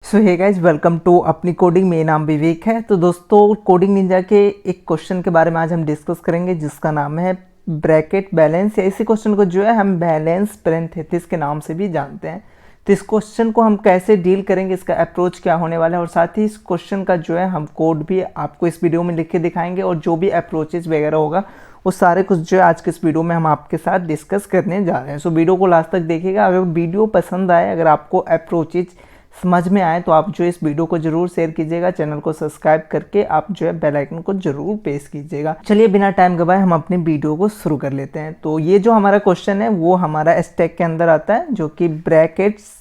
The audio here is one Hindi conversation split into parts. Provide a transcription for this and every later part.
So hey guys, welcome to अपनी कोडिंग। मेरा नाम विवेक है। तो दोस्तों, कोडिंग निंजा के एक क्वेश्चन के बारे में आज हम डिस्कस करेंगे जिसका नाम है ब्रैकेट बैलेंस, या इसी क्वेश्चन को जो है हम बैलेंस पैरेंथेसिस के नाम से भी जानते हैं। तो इस क्वेश्चन को हम कैसे डील करेंगे, इसका अप्रोच क्या होने वाला है, और साथ ही इस क्वेश्चन का जो है हम कोड भी आपको इस वीडियो में लिख के दिखाएंगे, और जो भी अप्रोचेज वगैरह होगा वो सारे कुछ जो है आज के इस वीडियो में हम आपके साथ डिस्कस करने जा रहे हैं। सो वीडियो को लास्ट तक देखिएगा। अगर वीडियो पसंद आए, अगर आपको अप्रोचेज समझ में आए तो आप जो इस वीडियो को जरूर शेयर कीजिएगा, चैनल को सब्सक्राइब करके आप जो है बेल आइकन को जरूर प्रेस कीजिएगा। चलिए बिना टाइम गवाए हम अपने वीडियो को शुरू कर लेते हैं। तो ये जो हमारा क्वेश्चन है वो हमारा स्टैक के अंदर आता है, जो कि ब्रैकेट्स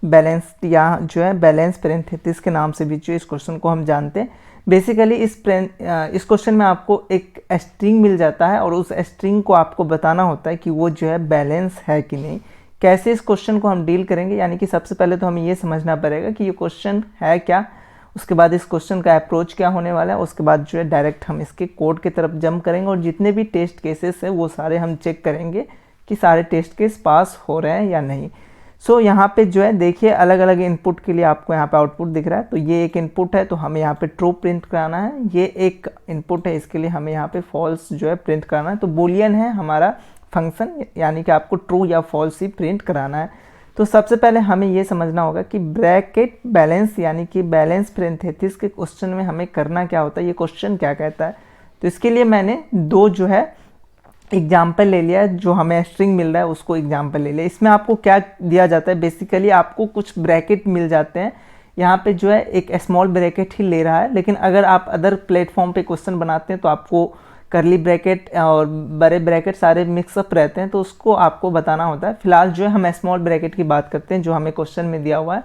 बैलेंस या जो है बैलेंस पैरेंथेसिस के नाम से भी जो इस क्वेश्चन को हम जानते हैं। बेसिकली इस क्वेश्चन में आपको एक स्ट्रिंग मिल जाता है और उस स्ट्रिंग को आपको बताना होता है कि वो जो है बैलेंस है कि नहीं। कैसे इस क्वेश्चन को हम डील करेंगे, यानी कि सबसे पहले तो हमें ये समझना पड़ेगा कि ये क्वेश्चन है क्या, उसके बाद इस क्वेश्चन का अप्रोच क्या होने वाला है, उसके बाद जो है डायरेक्ट हम इसके कोड की तरफ जंप करेंगे और जितने भी टेस्ट केसेस है वो सारे हम चेक करेंगे कि सारे टेस्ट केस पास हो रहे हैं या नहीं। सो यहाँ पे जो है देखिए, अलग अलग इनपुट के लिए आपको यहाँ पे आउटपुट दिख रहा है। तो ये एक इनपुट है, तो हमें यहाँ पे ट्रू प्रिंट कराना है। ये एक इनपुट है, इसके लिए हमें यहाँ पे फॉल्स जो है प्रिंट कराना है। तो बूलियन है हमारा फंक्शन, यानी कि आपको ट्रू या फॉल्स ही प्रिंट कराना है। तो सबसे पहले हमें ये समझना होगा कि ब्रैकेट बैलेंस यानी कि बैलेंस पैरेंथेसिस के क्वेश्चन में हमें करना क्या होता है, ये क्वेश्चन क्या कहता है। तो इसके लिए मैंने दो जो है एग्जाम्पल ले लिया है, जो हमें स्ट्रिंग मिल रहा है उसको एग्जाम्पल ले लिया। इसमें आपको क्या दिया जाता है, बेसिकली आपको कुछ ब्रैकेट मिल जाते हैं। यहाँ पे जो है एक स्मॉल ब्रैकेट ही ले रहा है, लेकिन अगर आप अदर प्लेटफॉर्म पे क्वेश्चन बनाते हैं तो आपको करली ब्रैकेट और बड़े ब्रैकेट सारे मिक्सअप रहते हैं, तो उसको आपको बताना होता है। फिलहाल जो है हम स्मॉल ब्रैकेट की बात करते हैं जो हमें क्वेश्चन में दिया हुआ है।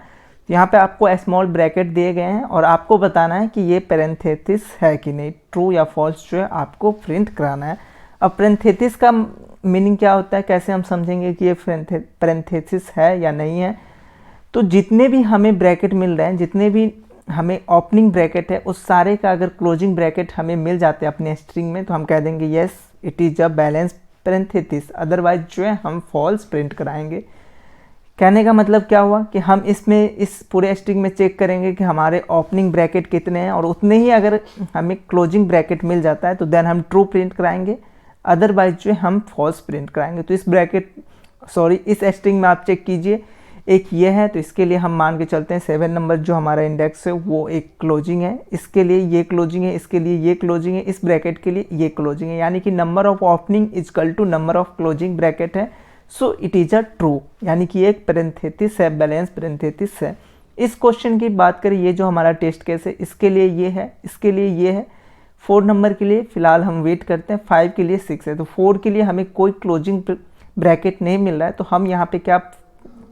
यहाँ पे आपको स्मॉल ब्रैकेट दिए गए हैं और आपको बताना है कि ये पैरेंथेसिस है कि नहीं, ट्रू या फॉल्स जो है आपको प्रिंट कराना है। अब पैरेंथेसिस का मीनिंग क्या होता है, कैसे हम समझेंगे कि ये पैरेंथेसिस है या नहीं है। तो जितने भी हमें ब्रैकेट मिल रहे हैं, जितने भी हमें ओपनिंग ब्रैकेट है, उस सारे का अगर क्लोजिंग ब्रैकेट हमें मिल जाते हैं अपने स्ट्रिंग में, तो हम कह देंगे yes it is a balance parenthesis, otherwise जो है हम फॉल्स प्रिंट कराएंगे। कहने का मतलब क्या हुआ कि हम इसमें इस पूरे स्ट्रिंग में चेक करेंगे कि हमारे ओपनिंग ब्रैकेट कितने हैं, और उतने ही अगर हमें क्लोजिंग ब्रैकेट मिल जाता है तो देन हम ट्रू प्रिंट कराएंगे, अदरवाइज जो है हम फॉल्स प्रिंट कराएंगे। तो इस स्ट्रिंग में आप चेक कीजिए, एक ये है, तो इसके लिए हम मान के चलते हैं 7 नंबर जो हमारा इंडेक्स है वो एक क्लोजिंग है, इसके लिए ये क्लोजिंग है, इसके लिए ये क्लोजिंग है, इस ब्रैकेट के लिए ये क्लोजिंग है, यानी कि number of opening is equal to number of closing bracket है। So it is a true, यानी कि एक पैरेंथेसिस है, बैलेंस पैरेंथेसिस है। इस क्वेश्चन की बात करें, ये जो हमारा टेस्ट केस है इसके लिए ये है, इसके लिए ये है। 4 नंबर के लिए फ़िलहाल हम वेट करते हैं, 5 के लिए 6 है। तो 4 के लिए हमें कोई क्लोजिंग ब्रैकेट नहीं मिल रहा है, तो हम यहाँ पे क्या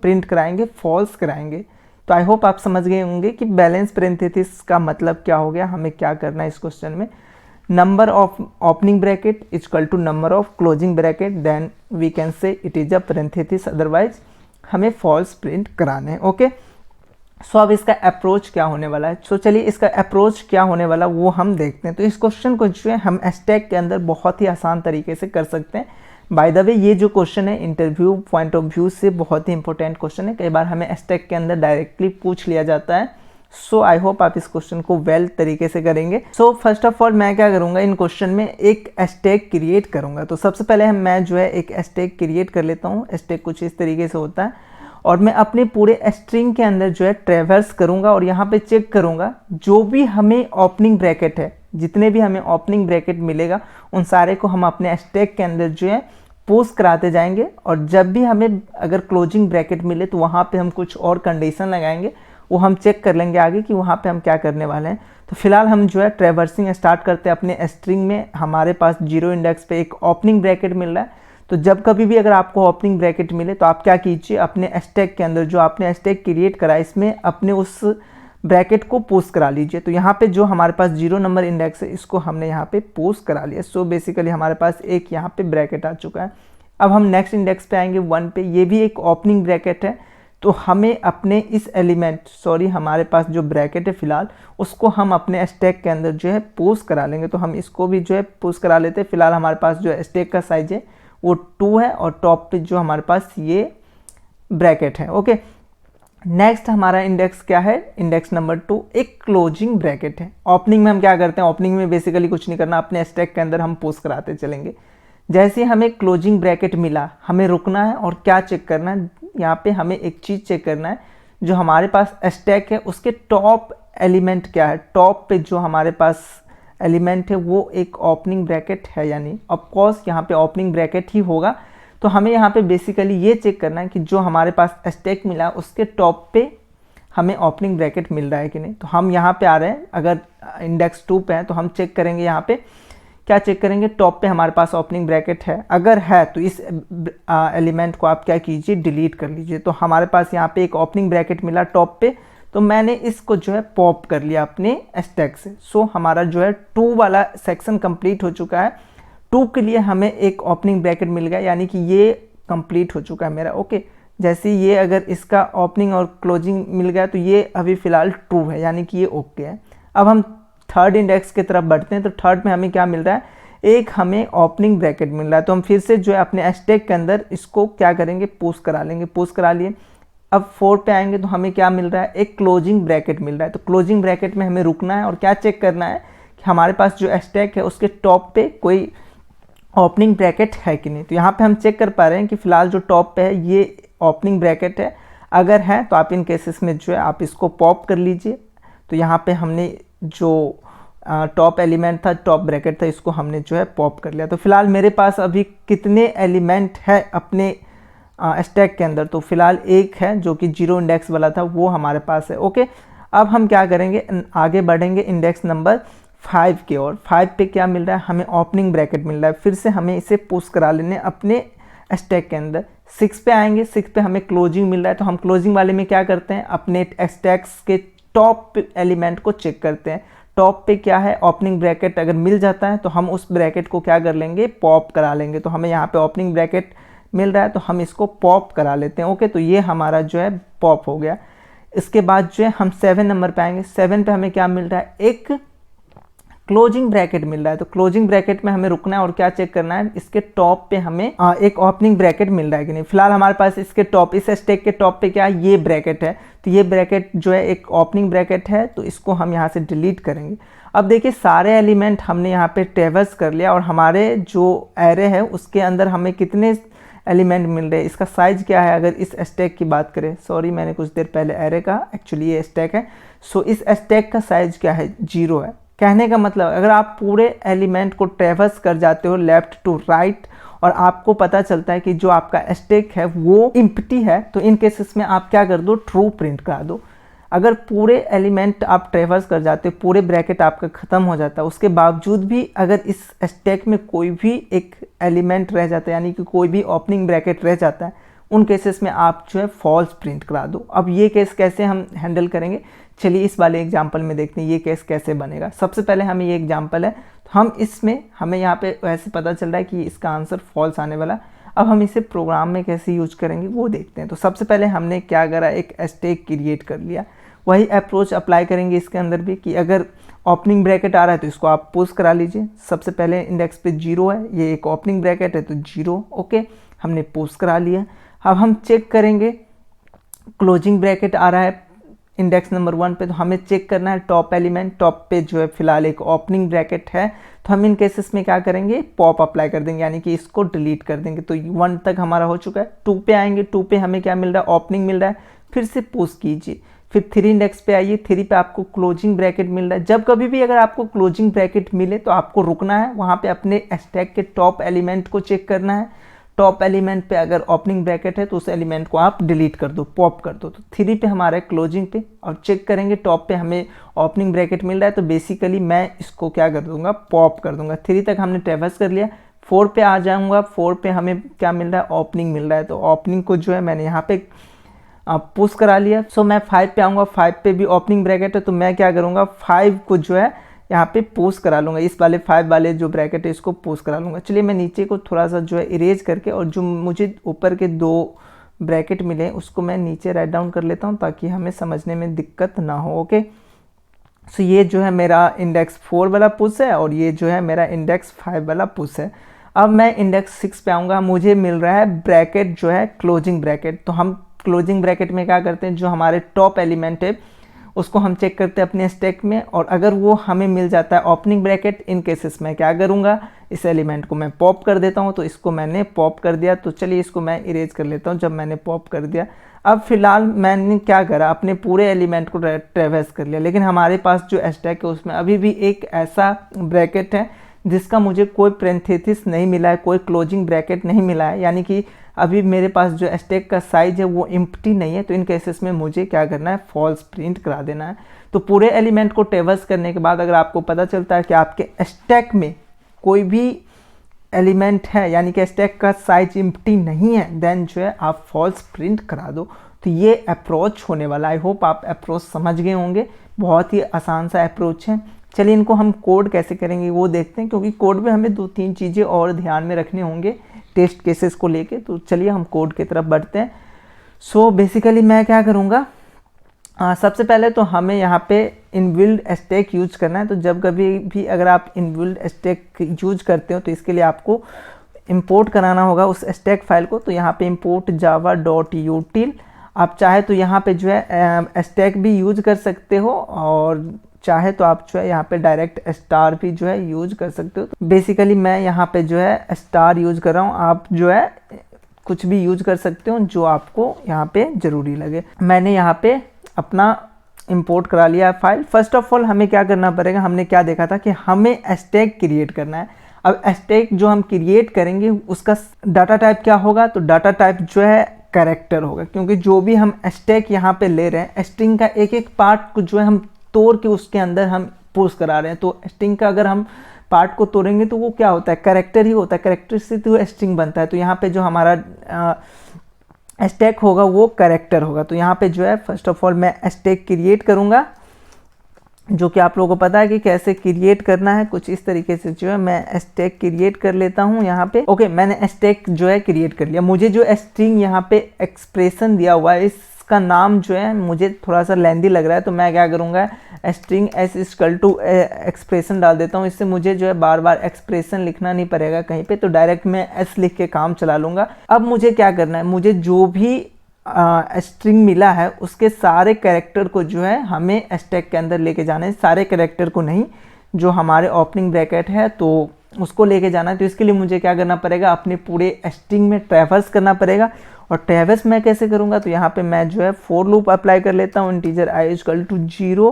प्रिंट कराएंगे, फॉल्स कराएंगे। तो आई होप आप समझ गए होंगे कि बैलेंस पैरेंथेसिस का मतलब क्या हो गया, हमें क्या करना है इस क्वेश्चन में। Number of opening bracket equal to number of closing bracket, then we can say it is a parenthesis, otherwise हमें फॉल्स प्रिंट कराने हैं। ओके, सो अब इसका अप्रोच क्या होने वाला है। सो चलिए इसका अप्रोच क्या होने वाला वो हम देखते हैं। तो इस क्वेश्चन को जो है हम स्टैक के अंदर बहुत ही आसान तरीके से कर सकते हैं। बाय द वे, ये जो क्वेश्चन है इंटरव्यू पॉइंट ऑफ व्यू से बहुत ही इंपॉर्टेंट क्वेश्चन है, कई बार हमें स्टैक के अंदर डायरेक्टली पूछ लिया जाता है। सो आई होप आप इस क्वेश्चन को वेल तरीके से करेंगे। सो फर्स्ट ऑफ ऑल मैं क्या करूँगा, इन क्वेश्चन में एक स्टैक क्रिएट करूँगा। तो सबसे पहले मैं जो है एक स्टैक क्रिएट कर लेता हूँ। स्टैक कुछ इस तरीके से होता है, और मैं अपने पूरे स्ट्रिंग के अंदर जो है ट्रेवर्स करूँगा और यहाँ पे चेक करूँगा जो भी हमें ओपनिंग ब्रैकेट है, जितने भी हमें ओपनिंग ब्रैकेट मिलेगा उन सारे को हम अपने स्टैक के अंदर जो है पोस्ट कराते जाएंगे, और जब भी हमें अगर क्लोजिंग ब्रैकेट मिले तो वहाँ पे हम कुछ और कंडीशन लगाएंगे, वो हम चेक कर लेंगे आगे कि वहाँ पे हम क्या करने वाले हैं। तो फिलहाल हम जो है ट्रेवर्सिंग स्टार्ट करते हैं अपने स्ट्रिंग में। हमारे पास 0 इंडेक्स पे एक ओपनिंग ब्रैकेट मिल रहा है, तो जब कभी भी अगर आपको ओपनिंग ब्रैकेट मिले तो आप क्या कीजिए, अपने स्टैक के अंदर जो आपने स्टैक क्रिएट करा है इसमें अपने उस ब्रैकेट को पोस्ट करा लीजिए। तो यहाँ पे जो हमारे पास 0 नंबर इंडेक्स है इसको हमने यहाँ पे पोस्ट करा लिया। सो बेसिकली हमारे पास एक यहाँ पे ब्रैकेट आ चुका है। अब हम नेक्स्ट इंडेक्स पे आएंगे 1 पे, ये भी एक ओपनिंग ब्रैकेट है। तो हमें अपने इस हमारे पास जो ब्रैकेट है फिलहाल उसको हम अपने स्टैक के अंदर जो है पोस्ट करा लेंगे। तो हम इसको भी जो है पोस्ट करा लेते हैं। फिलहाल हमारे पास जो स्टैक का साइज है वो 2 है, और टॉप पे जो हमारे पास ये ब्रैकेट है। ओके, नेक्स्ट हमारा इंडेक्स क्या है, इंडेक्स नंबर 2 एक क्लोजिंग ब्रैकेट है। ओपनिंग में हम क्या करते हैं, ओपनिंग में बेसिकली कुछ नहीं करना, अपने स्टैक के अंदर हम पोस्ट कराते चलेंगे। जैसे हमें क्लोजिंग ब्रैकेट मिला, हमें रुकना है और क्या चेक करना है, यहाँ पे हमें एक चीज़ चेक करना है, जो हमारे पास स्टैक है उसके टॉप एलिमेंट क्या है, टॉप पे जो हमारे पास एलिमेंट है वो एक ओपनिंग ब्रैकेट है या नहीं। ऑफकोर्स यहाँ पे ओपनिंग ब्रैकेट ही होगा, तो हमें यहाँ पे बेसिकली ये चेक करना है कि जो हमारे पास स्टैक मिला उसके टॉप पे हमें ओपनिंग ब्रैकेट मिल रहा है कि नहीं। तो हम यहाँ पे आ रहे हैं, अगर इंडेक्स 2 पे है तो हम चेक करेंगे, यहाँ पे क्या चेक करेंगे, टॉप पे हमारे पास ओपनिंग ब्रैकेट है। अगर है तो इस एलिमेंट को आप क्या कीजिए, डिलीट कर लीजिए। तो हमारे पास यहाँ पे एक ओपनिंग ब्रैकेट मिला टॉप पे, तो मैंने इसको जो है पॉप कर लिया अपने स्टैक से। सो हमारा जो है 2 वाला सेक्शन कंप्लीट हो चुका है। 2 के लिए हमें एक ओपनिंग ब्रैकेट मिल गया, यानी कि ये कंप्लीट हो चुका है मेरा। ओके, जैसे ये अगर इसका ओपनिंग और क्लोजिंग मिल गया तो ये अभी फ़िलहाल ट्रू है, यानी कि ये ओके है। अब हम थर्ड इंडेक्स की तरफ बढ़ते हैं। तो थर्ड में हमें क्या मिल रहा है, एक हमें ओपनिंग ब्रैकेट मिल रहा है। तो हम फिर से जो है अपने स्टैक के अंदर इसको क्या करेंगे, पुश करा लेंगे, पुश करा लिए। अब 4 पे आएंगे तो हमें क्या मिल रहा है, एक क्लोजिंग ब्रैकेट मिल रहा है। तो क्लोजिंग ब्रैकेट में हमें रुकना है और क्या चेक करना है कि हमारे पास जो स्टैक है उसके टॉप पे कोई ओपनिंग ब्रैकेट है कि नहीं। तो यहाँ पे हम चेक कर पा रहे हैं कि फ़िलहाल जो टॉप पे है ये ओपनिंग ब्रैकेट है। अगर है तो आप इन केसेस में जो है आप इसको पॉप कर लीजिए। तो यहाँ पे हमने जो टॉप एलिमेंट था, टॉप ब्रैकेट था, इसको हमने जो है पॉप कर लिया। तो फिलहाल मेरे पास अभी कितने एलिमेंट है अपने स्टैक के अंदर, तो फिलहाल एक है जो कि 0 इंडेक्स वाला था, वो हमारे पास है। ओके, अब हम क्या करेंगे, आगे बढ़ेंगे इंडेक्स नंबर 5 की ओर। 5 पे क्या मिल रहा है, हमें ओपनिंग ब्रैकेट मिल रहा है। फिर से हमें इसे पुश करा लेने अपने स्टैक के अंदर। 6 पे आएंगे, 6 पे हमें क्लोजिंग मिल रहा है। तो हम क्लोजिंग वाले में क्या करते हैं, अपने स्टैक्स के टॉप एलिमेंट को चेक करते हैं। टॉप पे क्या है, ओपनिंग ब्रैकेट अगर मिल जाता है तो हम उस ब्रैकेट को क्या कर लेंगे, पॉप करा लेंगे। तो हमें यहाँ पे ओपनिंग ब्रैकेट मिल रहा है तो हम इसको पॉप करा लेते हैं। ओके, तो ये हमारा जो है पॉप हो गया। इसके बाद जो है हम 7 नंबर पे आएंगे। 7 पे हमें क्या मिल रहा है, एक क्लोजिंग ब्रैकेट मिल रहा है। तो क्लोजिंग ब्रैकेट में हमें रुकना है और क्या चेक करना है, इसके टॉप पे हमें एक ओपनिंग ब्रैकेट मिल रहा है कि नहीं। फिलहाल हमारे पास इसके टॉप, इस स्टैक के टॉप पे क्या है, ये ब्रैकेट है। तो ये ब्रैकेट जो है एक ओपनिंग ब्रैकेट है, तो इसको हम यहाँ से डिलीट करेंगे। अब देखिए सारे एलिमेंट हमने यहाँ पे ट्रेवर्स कर लिया और हमारे जो एरे है उसके अंदर हमें कितने एलिमेंट मिल रहे हैं, इसका साइज क्या है। अगर इस स्टैक की बात करें, सॉरी मैंने कुछ देर पहले एरे कहा, एक्चुअली ये स्टैक है। सो इस स्टैक का साइज क्या है, 0 है। कहने का मतलब अगर आप पूरे एलिमेंट को ट्रेवर्स कर जाते हो लेफ्ट टू राइट और आपको पता चलता है कि जो आपका स्टैक है वो इम्प्टी है, तो इन केसेस में आप क्या कर दो, ट्रू प्रिंट करा दो। अगर पूरे एलिमेंट आप ट्रेवर्स कर जाते हो, पूरे ब्रैकेट आपका ख़त्म हो जाता है, उसके बावजूद भी अगर इस स्टैक में कोई भी एक एलिमेंट रह जाता है, यानी कि कोई भी ओपनिंग ब्रैकेट रह जाता है, उन केसेस में आप जो है फॉल्स प्रिंट करा दो। अब ये केस कैसे हम हैंडल करेंगे, चलिए इस वाले एग्जांपल में देखते हैं ये केस कैसे बनेगा। सबसे पहले हमें ये एग्जांपल है, तो हम इसमें हमें यहाँ पे वैसे पता चल रहा है कि इसका आंसर फॉल्स आने वाला। अब हम इसे प्रोग्राम में कैसे यूज करेंगे वो देखते हैं। तो सबसे पहले हमने क्या करा, एक स्टैक क्रिएट कर लिया। वही अप्रोच अप्लाई करेंगे इसके अंदर भी कि अगर ओपनिंग ब्रैकेट आ रहा है तो इसको आप पुश करा लीजिए। सबसे पहले इंडेक्स पे 0 है, ये एक ओपनिंग ब्रैकेट है तो 0। ओके, हमने पुश करा लिया। अब हम चेक करेंगे, क्लोजिंग ब्रैकेट आ रहा है इंडेक्स नंबर 1 पे, तो हमें चेक करना है टॉप एलिमेंट, टॉप पे जो है फिलहाल एक ओपनिंग ब्रैकेट है। तो हम इन केसेस में क्या करेंगे, पॉप अप्लाई कर देंगे, यानी कि इसको डिलीट कर देंगे। तो 1 तक हमारा हो चुका है। 2 पे आएंगे, 2 पे हमें क्या मिल रहा है, ओपनिंग मिल रहा है। फिर से पुश कीजिए। फिर 3 इंडेक्स पे आइए, 3 पे आपको क्लोजिंग ब्रैकेट मिल रहा है। जब कभी भी अगर आपको क्लोजिंग ब्रैकेट मिले तो आपको रुकना है, वहाँ पे अपने स्टैक के टॉप एलिमेंट को चेक करना है। टॉप एलिमेंट पे अगर ओपनिंग ब्रैकेट है तो उस एलिमेंट को आप डिलीट कर दो, पॉप कर दो। तो 3 पे हमारा क्लोजिंग पे, और चेक करेंगे टॉप पे हमें ओपनिंग ब्रैकेट मिल रहा है, तो बेसिकली मैं इसको क्या कर दूंगा, पॉप कर दूंगा। 3 तक हमने ट्रेवर्स कर लिया। 4 पे आ जाऊंगा। 4 पे हमें क्या मिल रहा है, ओपनिंग मिल रहा है। तो ओपनिंग को जो है मैंने यहाँ पे पुश करा लिया। सो मैं 5 पे आऊँगा। 5 पे भी ओपनिंग ब्रैकेट है, तो मैं क्या करूँगा, 5 को जो है यहाँ पे पुश करा लूँगा। इस वाले 5 वाले जो ब्रैकेट है इसको पुश करा लूँगा। चलिए मैं नीचे को थोड़ा सा जो है इरेज करके, और जो मुझे ऊपर के 2 ब्रैकेट मिले उसको मैं नीचे राइट डाउन कर लेता हूँ ताकि हमें समझने में दिक्कत ना हो। ओके, सो ये जो है मेरा इंडेक्स 4 वाला पुश है और ये जो है मेरा इंडेक्स 5 वाला पुश है। अब मैं इंडेक्स 6 पे आऊँगा। मुझे मिल रहा है ब्रैकेट जो है क्लोजिंग ब्रैकेट, तो हम क्लोजिंग ब्रैकेट में क्या करते हैं, जो हमारे टॉप एलिमेंट है उसको हम चेक करते हैं अपने स्टैक में, और अगर वो हमें मिल जाता है ओपनिंग ब्रैकेट, इन केसेस में क्या करूँगा, इस एलिमेंट को मैं पॉप कर देता हूँ। तो इसको मैंने पॉप कर दिया, तो चलिए इसको मैं इरेज कर लेता हूँ। जब मैंने पॉप कर दिया, अब फिलहाल मैंने क्या करा, अपने पूरे एलिमेंट को ट्रेवर्स कर लिया, लेकिन हमारे पास जो स्टैक है उसमें अभी भी एक ऐसा ब्रैकेट है जिसका मुझे कोई पैरेंथेसिस नहीं मिला है, कोई क्लोजिंग ब्रैकेट नहीं मिला है, यानी कि अभी मेरे पास जो स्टैक का साइज है वो एम्प्टी नहीं है। तो इन केसेस में मुझे क्या करना है, फॉल्स प्रिंट करा देना है। तो पूरे एलिमेंट को ट्रेवर्स करने के बाद अगर आपको पता चलता है कि आपके स्टैक में कोई भी एलिमेंट है, यानी कि स्टैक का साइज एम्प्टी नहीं है, देन जो है आप फॉल्स प्रिंट करा दो। तो ये अप्रोच होने वाला, आई होप आप अप्रोच समझ गए होंगे। बहुत ही आसान सा अप्रोच है। चलिए इनको हम कोड कैसे करेंगे वो देखते हैं, क्योंकि कोड में हमें 2-3 चीज़ें और ध्यान में रखने होंगे टेस्ट केसेस को लेके। तो चलिए हम कोड की तरफ बढ़ते हैं। सो बेसिकली मैं क्या करूँगा, सबसे पहले तो हमें यहाँ पे इनबिल्ड स्टैक यूज करना है। तो जब कभी भी अगर आप इनबिल्ड स्टैक यूज करते हो तो इसके लिए आपको इंपोर्ट कराना होगा उस स्टैक फाइल को। तो यहाँ पे इंपोर्ट java.util, आप चाहे तो यहाँ पे जो है स्टैक भी यूज कर सकते हो, और चाहे तो आप जो है यहाँ पे डायरेक्ट स्टार भी जो है यूज कर सकते हो। तो बेसिकली मैं यहाँ पे जो है स्टार यूज कर रहा हूँ, आप जो है कुछ भी यूज कर सकते हो जो आपको यहाँ पे ज़रूरी लगे। मैंने यहाँ पे अपना इंपोर्ट करा लिया फाइल। फर्स्ट ऑफ ऑल हमें क्या करना पड़ेगा, हमने क्या देखा था कि हमें स्टैक क्रिएट करना है। अब स्टैक जो हम क्रिएट करेंगे उसका डाटा टाइप क्या होगा, तो डाटा टाइप जो है कैरेक्टर होगा, क्योंकि जो भी हम स्टैक यहाँ पे ले रहे हैं, स्ट्रिंग का एक एक पार्ट को जो है हम तोड़ के उसके अंदर हम पुश करा रहे हैं। तो स्ट्रिंग का अगर हम पार्ट को तोड़ेंगे तो वो क्या होता है, कैरेक्टर ही होता है, कैरेक्टर से तो स्ट्रिंग बनता है। तो यहाँ पे जो हमारा स्टैक होगा वो कैरेक्टर होगा। तो यहाँ पे जो है फर्स्ट ऑफ ऑल मैं स्टैक क्रिएट करूँगा, जो कि आप लोगों को पता है कि कैसे क्रिएट करना है। कुछ इस तरीके से जो है मैं स्टैक क्रिएट कर लेता हूँ यहाँ पे। ओके, मैंने स्टैक जो है क्रिएट कर लिया। मुझे जो स्ट्रिंग यहाँ पे एक्सप्रेशन दिया हुआ है इसका नाम जो है मुझे थोड़ा सा लेंदी लग रहा है, तो मैं क्या करूँगा, string s equal to expression डाल देता हूँ। इससे मुझे जो है बार बार एक्सप्रेशन लिखना नहीं पड़ेगा कहीं पे, तो डायरेक्ट मैं s लिख के काम चला लूँगा। अब मुझे क्या करना है, मुझे जो भी स्ट्रिंग मिला है उसके सारे कैरेक्टर को जो है हमें स्टैक के अंदर लेके जाना है। सारे कैरेक्टर को नहीं, जो हमारे ओपनिंग ब्रैकेट है तो उसको लेके जाना है। तो इसके लिए मुझे क्या करना पड़ेगा, अपने पूरे स्ट्रिंग में ट्रैवर्स करना पड़ेगा। और ट्रैवर्स मैं कैसे करूँगा, तो यहाँ पे मैं जो है फॉर लूप अप्लाई कर लेता हूँ। इंटीजर i इक्वल टू 0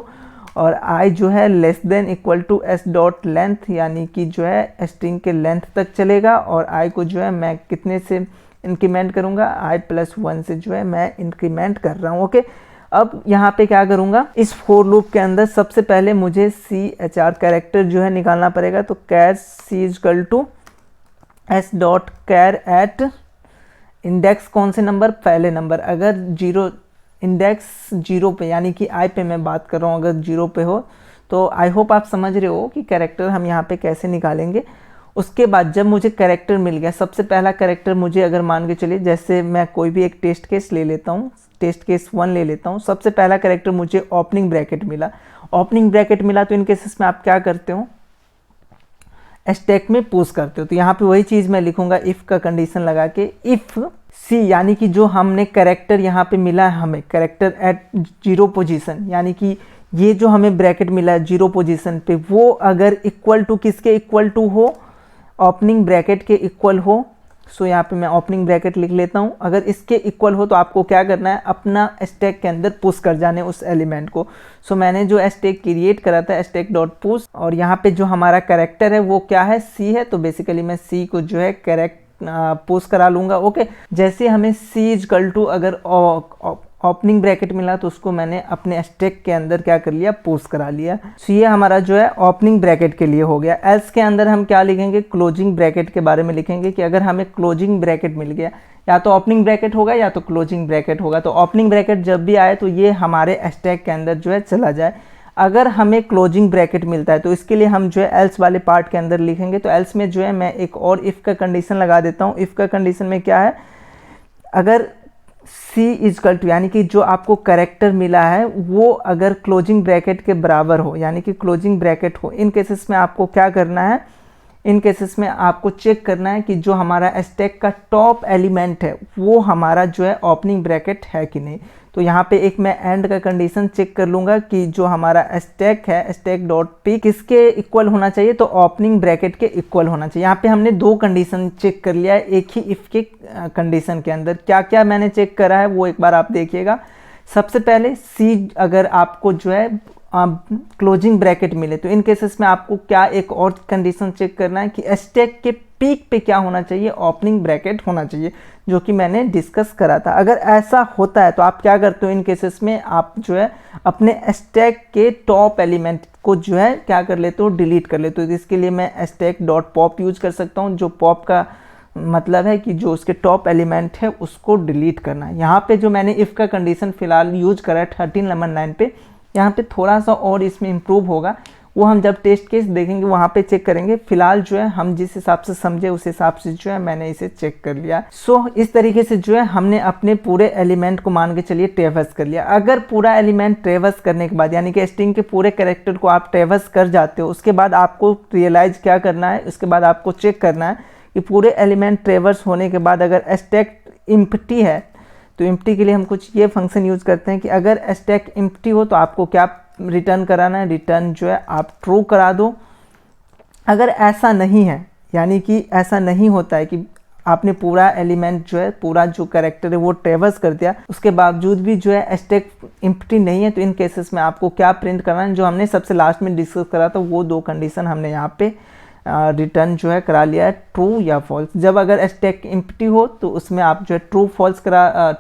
और i जो है less than equal to s dot length, यानी कि जो है स्ट्रिंग के लेंथ तक चलेगा। और i को जो है मैं कितने से इंक्रीमेंट करूँगा, i+1 से जो है मैं इंक्रीमेंट कर रहा हूँ। ओके, अब यहाँ पे क्या करूँगा, इस फोर लूप के अंदर सबसे पहले मुझे char कैरेक्टर जो है निकालना पड़ेगा। तो char c equal to s dot char at index कौन से नंबर, पहले नंबर। अगर 0 इंडेक्स 0 पे, यानी कि i पे मैं बात कर रहा हूँ, अगर 0 पे हो तो आई होप आप समझ रहे हो कि कैरेक्टर हम यहाँ पे कैसे निकालेंगे। उसके बाद जब मुझे कैरेक्टर मिल गया, सबसे पहला कैरेक्टर मुझे अगर मान के चलिए, जैसे मैं कोई भी एक टेस्ट केस ले लेता हूँ, टेस्ट केस 1 ले लेता हूँ। सबसे पहला कैरेक्टर मुझे ओपनिंग ब्रैकेट मिला। ओपनिंग ब्रैकेट मिला तो इन केसेस में आप क्या करते हो, स्टैक में पुश करते हो। तो यहाँ पे वही चीज़ मैं लिखूंगा, इफ़ का कंडीशन लगा के, इफ़ सी, यानी कि जो हमने कैरेक्टर यहाँ पे मिला है हमें, कैरेक्टर एट 0 पोजीशन, यानी कि ये जो हमें ब्रैकेट मिला है 0 पोजीशन पे, वो अगर इक्वल टू किसके इक्वल टू हो, ओपनिंग ब्रैकेट के इक्वल हो। सो यहाँ पे मैं ओपनिंग ब्रैकेट लिख लेता हूँ। अगर इसके इक्वल हो तो आपको क्या करना है, अपना स्टैक के अंदर पुश कर जाने उस एलिमेंट को। सो मैंने जो स्टैक क्रिएट करा था स्टैक डॉट पुश, और यहाँ पे जो हमारा कैरेक्टर है वो क्या है, सी है। तो बेसिकली मैं सी को जो है कैरेक्ट पुश करा लूँगा। ओके, जैसे हमें सी इक्वल टू अगर ओपनिंग ब्रैकेट मिला तो उसको मैंने अपने स्टैक के अंदर क्या कर लिया, पुश करा लिया। सो ये हमारा जो है ओपनिंग ब्रैकेट के लिए हो गया। एल्स के अंदर हम क्या लिखेंगे, क्लोजिंग ब्रैकेट के बारे में लिखेंगे कि अगर हमें क्लोजिंग ब्रैकेट मिल गया, या तो ओपनिंग ब्रैकेट होगा या तो क्लोजिंग ब्रैकेट होगा। तो ओपनिंग ब्रैकेट जब भी आए तो ये हमारे स्टैक के अंदर जो है चला जाए। अगर हमें क्लोजिंग ब्रैकेट मिलता है तो इसके लिए हम जो है एल्स वाले पार्ट के अंदर लिखेंगे। तो एल्स में जो है मैं एक और इफ़ का कंडीशन लगा देता हूँ। इफ़ का कंडीशन में क्या है, अगर सी इक्वल टू, यानी कि जो आपको कैरेक्टर मिला है वो अगर क्लोजिंग ब्रैकेट के बराबर हो, यानी कि क्लोजिंग ब्रैकेट हो, इन केसेस में आपको क्या करना है, इन केसेस में आपको चेक करना है कि जो हमारा स्टैक का टॉप एलिमेंट है वो हमारा जो है ओपनिंग ब्रैकेट है कि नहीं। तो यहाँ पे एक मैं एंड का कंडीशन चेक कर लूँगा कि जो हमारा स्टैक है स्टैक डॉट पी किसके इक्वल होना चाहिए, तो ओपनिंग ब्रैकेट के इक्वल होना चाहिए। यहाँ पे हमने दो कंडीशन चेक कर लिया है एक ही इफ़ के कंडीशन के अंदर। क्या क्या मैंने चेक करा है वो एक बार आप देखिएगा। सबसे पहले सी अगर आपको जो है क्लोजिंग ब्रैकेट मिले तो इन केसेस में आपको क्या एक और कंडीशन चेक करना है कि स्टैक के पीक पे क्या होना चाहिए, ओपनिंग ब्रैकेट होना चाहिए, जो कि मैंने डिस्कस करा था। अगर ऐसा होता है तो आप क्या करते हो इन केसेस में, आप जो है अपने स्टैक के टॉप एलिमेंट को जो है क्या कर लेते हो, डिलीट कर लेते हो। तो इसके लिए मैं स्टैक डॉट पॉप यूज कर सकता हूँ, जो पॉप का मतलब है कि जो उसके टॉप एलिमेंट है उसको डिलीट करना है। यहाँ पे जो मैंने इफ़ का कंडीशन फिलहाल यूज करा है 13 नंबर 9 पे, यहाँ पे थोड़ा सा और इसमें इम्प्रूव होगा, वो हम जब टेस्ट केस देखेंगे वहाँ पे चेक करेंगे। फिलहाल जो है हम जिस हिसाब से समझे उस हिसाब से जो है मैंने इसे चेक कर लिया। सो इस तरीके से जो है हमने अपने पूरे एलिमेंट को मान के चलिए ट्रेवर्स कर लिया। अगर पूरा एलिमेंट ट्रेवर्स करने के बाद यानी कि स्ट्रिंग के पूरे कैरेक्टर को आप ट्रेवर्स कर जाते हो, उसके बाद आपको रियलाइज क्या करना है, उसके बाद आपको चेक करना है कि पूरे एलिमेंट ट्रेवर्स होने के बाद अगर स्टैक एम्प्टी है तो एम्प्टी के लिए हम कुछ ये फंक्शन यूज़ करते हैं कि अगर स्टैक एम्प्टी हो तो आपको क्या रिटर्न कराना है, रिटर्न जो है आप ट्रू करा दो। अगर ऐसा नहीं है यानी कि ऐसा नहीं होता है कि आपने पूरा एलिमेंट जो है पूरा जो कैरेक्टर है वो ट्रेवर्स कर दिया, उसके बावजूद भी जो है स्टैक एम्प्टी नहीं है, तो इन केसेस में आपको क्या प्रिंट करना है, जो हमने सबसे लास्ट में डिस्कस करा था वो दो कंडीशन हमने यहाँ पे रिटर्न जो है करा लिया है, ट्रू या फॉल्स। जब अगर स्टैक एम्प्टी हो तो उसमें आप जो है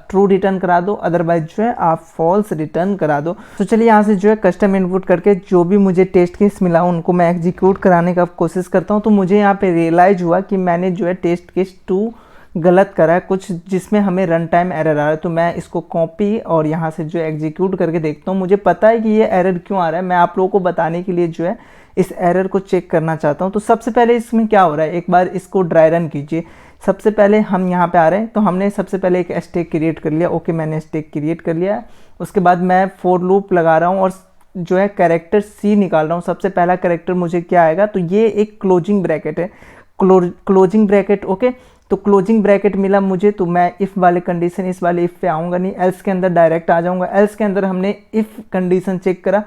ट्रू रिटर्न करा दो, अदरवाइज जो है आप फॉल्स रिटर्न करा दो। तो चलिए यहाँ से जो है कस्टम इनपुट करके जो भी मुझे टेस्ट केस मिला उनको मैं एग्जीक्यूट कराने का कोशिश करता हूँ। तो मुझे यहाँ पे रियलाइज हुआ कि मैंने जो है टेस्ट केस 2 गलत करा है कुछ, जिसमें हमें रन टाइम एरर आ रहा है। तो मैं इसको कॉपी और यहाँ से जो एग्जीक्यूट करके देखता हूँ। मुझे पता है कि ये एरर क्यों आ रहा है, मैं आप लोगों को बताने के लिए जो है इस एरर को चेक करना चाहता हूँ। तो सबसे पहले इसमें क्या हो रहा है, एक बार इसको ड्राई रन कीजिए। सबसे पहले हम यहाँ पे आ रहे हैं, तो हमने सबसे पहले एक स्टैक क्रिएट कर लिया। ओके, मैंने स्टैक क्रिएट कर लिया। उसके बाद मैं फॉर लूप लगा रहा हूँ और जो है कैरेक्टर सी निकाल रहा हूँ। सबसे पहला कैरेक्टर मुझे क्या आएगा, तो ये एक क्लोजिंग ब्रैकेट है, क्लोजिंग ब्रैकेट। ओके, तो क्लोजिंग ब्रैकेट मिला मुझे, तो मैं इफ़ वाले कंडीशन इस वाले इफ़ पे आऊँगा नहीं, एल्स के अंदर डायरेक्ट आ जाऊँगा। एल्स के अंदर हमने इफ़ कंडीशन चेक करा,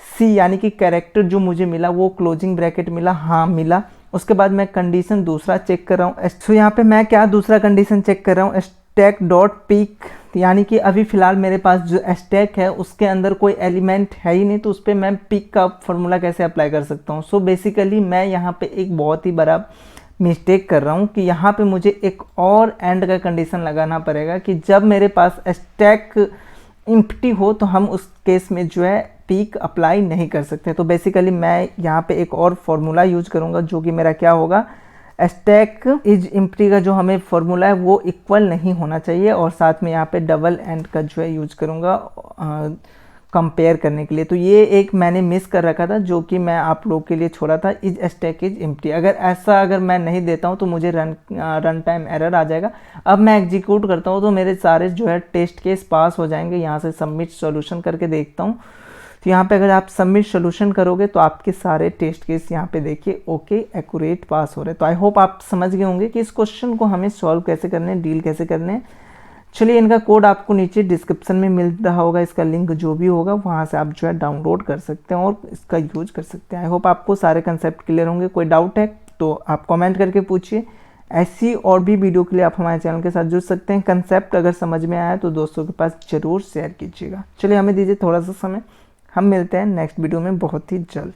सी यानी कि कैरेक्टर जो मुझे मिला वो क्लोजिंग ब्रैकेट मिला, हाँ मिला। उसके बाद मैं कंडीशन दूसरा चेक कर रहा हूँ। तो यहाँ पे मैं क्या दूसरा कंडीशन चेक कर रहा हूँ, स्टैक डॉट पीक, यानी कि अभी फ़िलहाल मेरे पास जो स्टैक है उसके अंदर कोई एलिमेंट है ही नहीं, तो उस पर मैं पीक का फॉर्मूला कैसे अप्लाई कर सकता हूँ। सो बेसिकली मैं यहाँ पे एक बहुत ही बड़ा मिस्टेक कर रहा हूँ कि यहाँ पे मुझे एक और एंड का कंडीशन लगाना पड़ेगा कि जब मेरे पास स्टैक एम्प्टी हो तो हम उस केस में जो है पीक अप्लाई नहीं कर सकते। तो बेसिकली मैं यहाँ पे एक और फॉर्मूला यूज करूँगा, जो कि मेरा क्या होगा, स्टैक इज एम्प्टी का जो हमें फॉर्मूला है वो इक्वल नहीं होना चाहिए, और साथ में यहाँ पे डबल एंड का जो है यूज करूँगा कंपेयर करने के लिए। तो ये एक मैंने मिस कर रखा था, जो कि मैं आप लोग के लिए छोड़ा था, इज स्टैक इज एम्प्टी। अगर मैं नहीं देता हूँ तो मुझे रन टाइम एरर आ जाएगा। अब मैं एग्जीक्यूट करता हूँ तो मेरे सारे जो है टेस्ट केस पास हो जाएंगे। यहाँ से सबमिट सॉल्यूशन करके देखता हूँ, तो यहाँ पे अगर आप सबमिट सॉल्यूशन करोगे तो आपके सारे टेस्ट केस यहाँ पे देखिए ओके एक्यूरेट पास हो रहे हैं। तो आई होप आप समझ गए होंगे कि इस क्वेश्चन को हमें सॉल्व कैसे करने हैं, डील कैसे करने हैं। चलिए, इनका कोड आपको नीचे डिस्क्रिप्शन में मिल रहा होगा, इसका लिंक जो भी होगा वहाँ से आप जो है डाउनलोड कर सकते हैं और इसका यूज कर सकते हैं। आई होप आपको सारे कंसेप्ट क्लियर होंगे। कोई डाउट है तो आप कमेंट करके पूछिए। ऐसी और भी वीडियो के लिए आप हमारे चैनल के साथ जुड़ सकते हैं। कंसेप्ट अगर समझ में आया तो दोस्तों के पास ज़रूर शेयर कीजिएगा। चलिए, हमें दीजिए थोड़ा सा समय, हम मिलते हैं नेक्स्ट वीडियो में बहुत ही जल्द।